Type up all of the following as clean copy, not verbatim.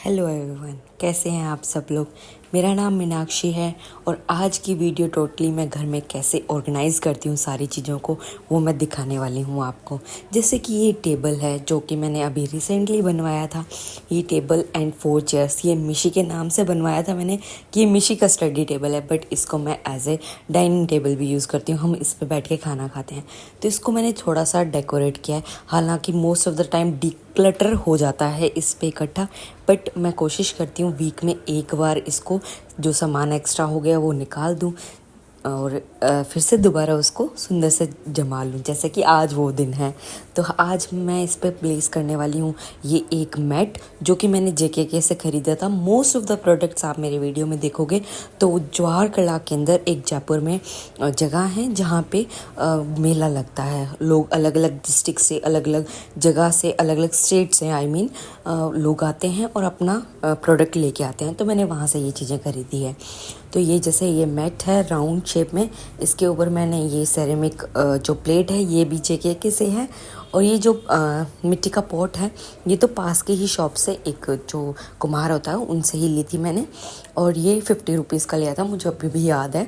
Hello everyone, कैसे हैं आप सब लोग। मेरा नाम मीनाक्षी है और आज की वीडियो टोटली मैं घर में कैसे ऑर्गेनाइज़ करती हूँ सारी चीज़ों को, वो मैं दिखाने वाली हूँ आपको। जैसे कि ये टेबल है जो कि मैंने अभी रिसेंटली बनवाया था। ये टेबल एंड 4 चेयर्स, ये मिशी के नाम से बनवाया था मैंने कि ये मिशी का स्टडी टेबल है, बट इसको मैं एज ए डाइनिंग टेबल भी यूज़ करती हूँ। हम इस पर बैठ के खाना खाते हैं, तो इसको मैंने थोड़ा सा डेकोरेट किया है। हालांकि most of the time clutter हो जाता है इस पे इकट्ठा, बट मैं कोशिश करती हूँ वीक में एक बार इसको जो सामान एक्स्ट्रा हो गया वो निकाल दूँ और फिर से दोबारा उसको सुंदर से जमा लूँ, जैसे कि आज वो दिन है। तो आज मैं इस पर प्लेस करने वाली हूँ ये एक मैट जो कि मैंने JKK से ख़रीदा था। मोस्ट ऑफ द प्रोडक्ट्स आप मेरे वीडियो में देखोगे तो जवाहर कला के अंदर एक जयपुर में जगह है जहाँ पे मेला लगता है। लोग अलग अलग डिस्ट्रिक्ट से, अलग अलग जगह से, अलग अलग स्टेट से लोग आते हैं और अपना प्रोडक्ट लेके आते हैं। तो मैंने वहाँ से ये चीज़ें खरीदी है। तो ये जैसे ये मैट है राउंड शेप में, इसके ऊपर मैंने ये सेरेमिक जो प्लेट है ये भी JKK से है। और ये जो मिट्टी का पॉट है ये तो पास के ही शॉप से एक जो कुम्हार होता है उनसे ही ली थी मैंने, और ये 50 रुपीज़ का लिया था, मुझे अभी भी याद है।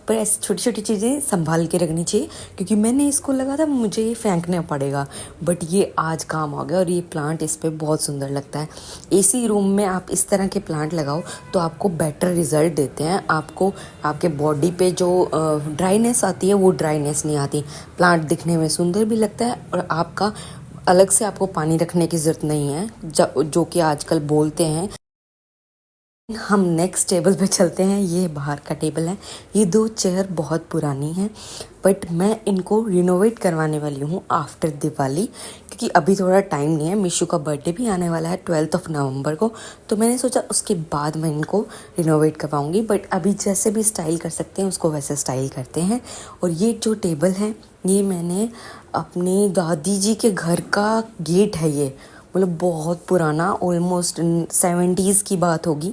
पर ऐसी छोटी छोटी चीज़ें संभाल के रखनी चाहिए क्योंकि मैंने इसको लगा था मुझे ये फेंकना पड़ेगा, बट ये आज काम आ गया। और ये प्लांट इस पर बहुत सुंदर लगता है। AC रूम में आप इस तरह के प्लांट लगाओ तो आपको बेटर रिजल्ट देते हैं। आपको आपके बॉडी पे जो ड्राइनेस आती है वो ड्राइनेस नहीं आती। प्लांट दिखने में सुंदर भी लगता है और आपका अलग से आपको पानी रखने की ज़रूरत नहीं है जो कि आजकल बोलते हैं। हम नेक्स्ट टेबल पे चलते हैं। ये बाहर का टेबल है। ये 2 चेयर बहुत पुरानी हैं, बट मैं इनको रिनोवेट करवाने वाली हूँ आफ्टर दिवाली, क्योंकि अभी थोड़ा टाइम नहीं है। मिशू का बर्थडे भी आने वाला है 12 नवंबर को, तो मैंने सोचा उसके बाद मैं इनको रिनोवेट करवाऊँगी। बट अभी जैसे भी स्टाइल कर सकते हैं उसको वैसे स्टाइल करते हैं। और ये जो टेबल है ये मैंने अपनी दादी जी के घर का गेट है। ये मतलब बहुत पुराना, ऑलमोस्ट 70s की बात होगी।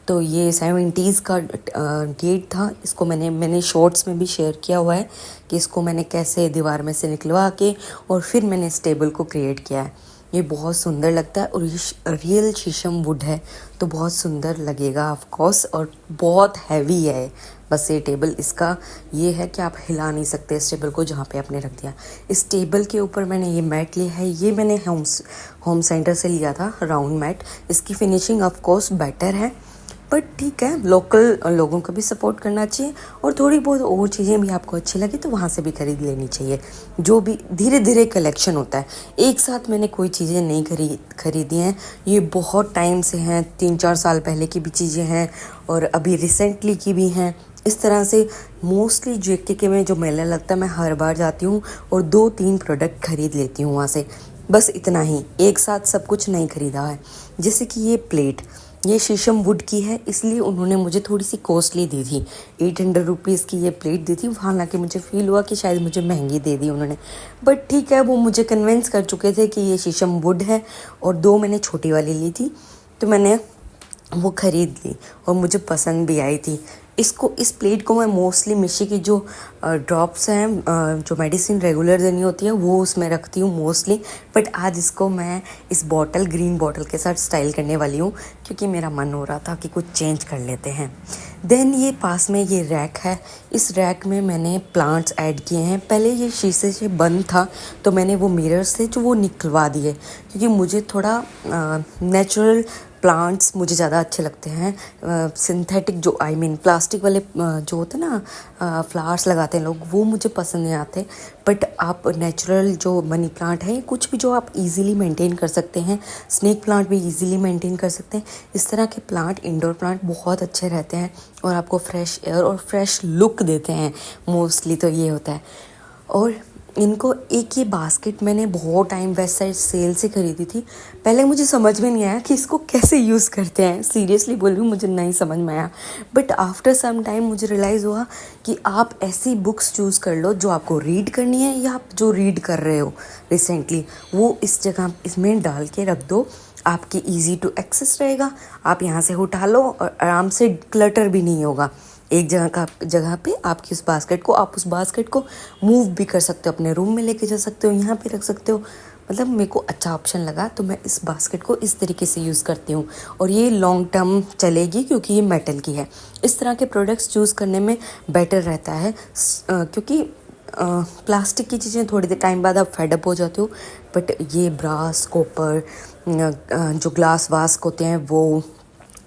तो ये 70s का गेट था। इसको मैंने शॉर्ट्स में भी शेयर किया हुआ है कि इसको मैंने कैसे दीवार में से निकलवा के और फिर मैंने इस टेबल को क्रिएट किया है। ये बहुत सुंदर लगता है और ये रियल शीशम वुड है तो बहुत सुंदर लगेगा ऑफ कोर्स, और बहुत हैवी है। बस ये टेबल इसका ये है कि आप हिला नहीं सकते इस टेबल को जहाँ पे आपने रख दिया। इस टेबल के ऊपर मैंने ये मैट लिया है। ये मैंने होम सेंटर से लिया था राउंड मैट। इसकी फिनिशिंग ऑफ कोर्स बेटर है, बट ठीक है, लोकल लोगों को भी सपोर्ट करना चाहिए और थोड़ी बहुत और चीज़ें भी आपको अच्छी लगी तो वहाँ से भी खरीद लेनी चाहिए। जो भी धीरे धीरे कलेक्शन होता है, एक साथ मैंने कोई चीज़ें नहीं खरीदी हैं। ये बहुत टाइम से हैं, 3-4 साल पहले की भी चीज़ें हैं और अभी रिसेंटली की भी हैं। इस तरह से मोस्टली JKK में जो मेला लगता है मैं हर बार जाती हूँ और 2-3 प्रोडक्ट खरीद लेती हूँ वहाँ से, बस इतना ही। एक साथ सब कुछ नहीं खरीदा है। जैसे कि ये प्लेट, ये शीशम वुड की है, इसलिए उन्होंने मुझे थोड़ी सी कॉस्टली दी थी। 800 रुपीज़ की ये प्लेट दी थी। हालांकि मुझे फील हुआ कि शायद मुझे महंगी दे दी उन्होंने, बट ठीक है, वो मुझे कन्विंस कर चुके थे कि ये शीशम वुड है। और 2 मैंने छोटी वाली ली थी तो मैंने वो ख़रीद ली और मुझे पसंद भी आई थी। इस प्लेट को मैं मोस्टली मिशी की जो ड्रॉप्स हैं, जो मेडिसिन रेगुलर देनी होती है वो उसमें रखती हूँ मोस्टली। बट आज इसको मैं इस ग्रीन बॉटल के साथ स्टाइल करने वाली हूँ क्योंकि मेरा मन हो रहा था कि कुछ चेंज कर लेते हैं। देन ये पास में ये रैक है। इस रैक में मैंने प्लांट्स ऐड किए हैं। पहले ये शीशे से बंद था तो मैंने वो मिरर से जो वो निकलवा दिए, क्योंकि मुझे थोड़ा नेचुरल प्लांट्स मुझे ज़्यादा अच्छे लगते हैं। सिंथेटिक जो प्लास्टिक वाले जो होते हैं ना, फ्लावर्स लगाते हैं लोग, वो मुझे पसंद नहीं आते। बट आप नेचुरल जो मनी प्लांट है, कुछ भी जो आप इजीली मेंटेन कर सकते हैं, स्नेक प्लांट भी इजीली मेंटेन कर सकते हैं। इस तरह के प्लांट, इंडोर प्लांट बहुत अच्छे रहते हैं और आपको फ्रेश एयर और फ्रेश लुक देते हैं। मोस्टली तो ये होता है। और इनको एक ये बास्केट मैंने बहुत टाइम वेस्ट साइड सेल से खरीदी थी। पहले मुझे समझ में नहीं आया कि इसको कैसे यूज़ करते हैं, सीरियसली बोल रही हूँ, मुझे नहीं समझ में आया। बट आफ्टर सम टाइम मुझे रियलाइज़ हुआ कि आप ऐसी बुक्स चूज़ कर लो जो आपको रीड करनी है या आप जो रीड कर रहे हो रिसेंटली, वो इस जगह इसमें डाल के रख दो। आपकी ईजी टू एक्सेस रहेगा। आप यहाँ से उठा लो और आराम से क्लटर भी नहीं होगा। एक जगह पे आपकी आप उस बास्केट को मूव भी कर सकते हो, अपने रूम में लेके जा सकते हो, यहाँ पे रख सकते हो। मतलब मेरे को अच्छा ऑप्शन लगा, तो मैं इस बास्केट को इस तरीके से यूज़ करती हूँ और ये लॉन्ग टर्म चलेगी क्योंकि ये मेटल की है। इस तरह के प्रोडक्ट्स चूज़ करने में बेटर रहता है क्योंकि प्लास्टिक की चीज़ें थोड़ी देर टाइम बाद आप फेडअप हो जाते हो, बट ये ब्रास कॉपर जो ग्लास वास्क होते हैं वो,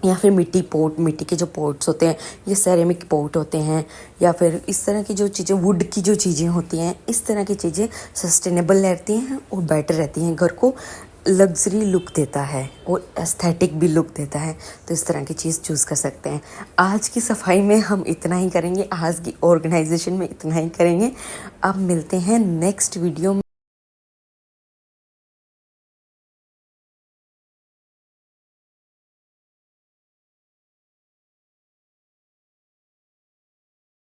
या फिर मिट्टी के जो पॉट्स होते हैं, ये सेरेमिक पॉट होते हैं, या फिर इस तरह की जो चीज़ें वुड की जो चीज़ें होती हैं, इस तरह की चीज़ें सस्टेनेबल रहती हैं और बेटर रहती हैं, घर को लग्जरी लुक देता है और एस्थेटिक भी लुक देता है। तो इस तरह की चीज़ चूज़ कर सकते हैं। आज की सफाई में हम इतना ही करेंगे, आज की ऑर्गेनाइजेशन में इतना ही करेंगे। अब मिलते हैं नेक्स्ट वीडियो में।